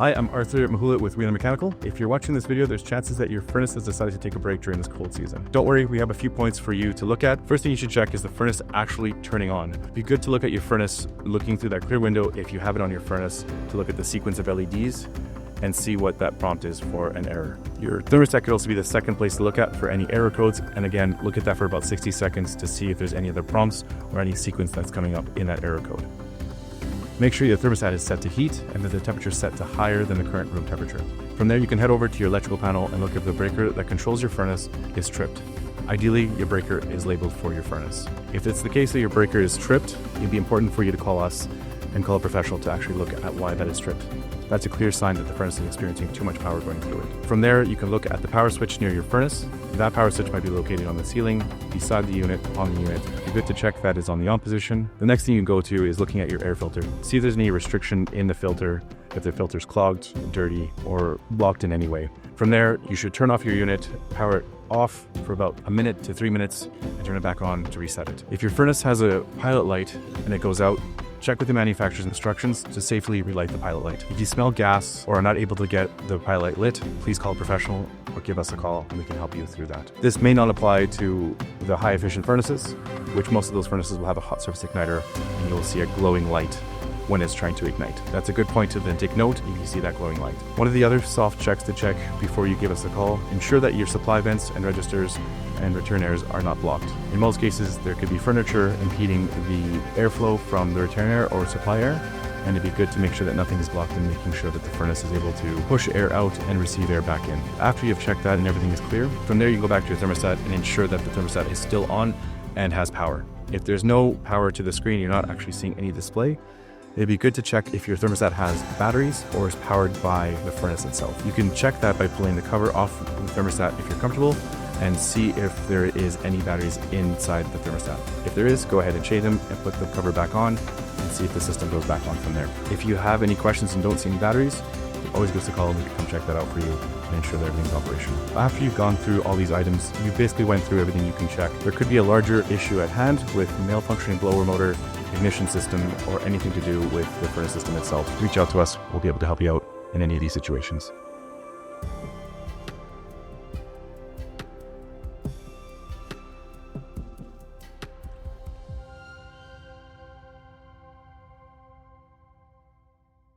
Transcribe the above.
Hi, I'm Arthur Mahulit with Wiehler Mechanical. If you're watching this video, there's chances that your furnace has decided to take a break during this cold season. Don't worry, we have a few points for you to look at. First thing you should check is the furnace actually turning on. It'd be good to look at your furnace, looking through that clear window if you have it on your furnace, to look at the sequence of LEDs and see what that prompt is for an error. Your thermostat could also be the second place to look at for any error codes, and again, look at that for about 60 seconds to see if there's any other prompts or any sequence that's coming up in that error code. Make sure your thermostat is set to heat and that the temperature is set to higher than the current room temperature. From there, you can head over to your electrical panel and look if the breaker that controls your furnace is tripped. Ideally, your breaker is labeled for your furnace. If it's the case that your breaker is tripped, it'd be important for you to call us and call a professional to actually look at why that is tripped. That's a clear sign that the furnace is experiencing too much power going through it. From there, you can look at the power switch near your furnace. That power switch might be located on the ceiling, beside the unit, on the unit. It'd be good to check that is on the on position. The next thing you can go to is looking at your air filter. See if there's any restriction in the filter, if the filter's clogged, dirty, or blocked in any way. From there, you should turn off your unit, power it off for about 1 to 3 minutes, and turn it back on to reset it. If your furnace has a pilot light and it goes out, check with the manufacturer's instructions to safely relight the pilot light. If you smell gas or are not able to get the pilot light lit, please call a professional or give us a call and we can help you through that. This may not apply to the high efficient furnaces, which most of those furnaces will have a hot surface igniter and you'll see a glowing light when it's trying to ignite. That's a good point to then take note if you see that glowing light. One of the other soft checks to check before you give us a call, ensure that your supply vents and registers and return airs are not blocked. In most cases, there could be furniture impeding the airflow from the return air or supply air, and it'd be good to make sure that nothing is blocked and making sure that the furnace is able to push air out and receive air back in. After you've checked that and everything is clear, from there you can go back to your thermostat and ensure that the thermostat is still on and has power. If there's no power to the screen, you're not actually seeing any display, it'd be good to check if your thermostat has batteries or is powered by the furnace itself. You can check that by pulling the cover off the thermostat if you're comfortable and see if there is any batteries inside the thermostat. If there is, go ahead and shade them and put the cover back on and see if the system goes back on from there. If you have any questions and don't see any batteries, always give us a call and we can come check that out for you and ensure that everything's operational. After you've gone through all these items, you basically went through everything you can check. There could be a larger issue at hand with malfunctioning blower motor, ignition system, or anything to do with the furnace system itself. Reach out to us, we'll be able to help you out in any of these situations.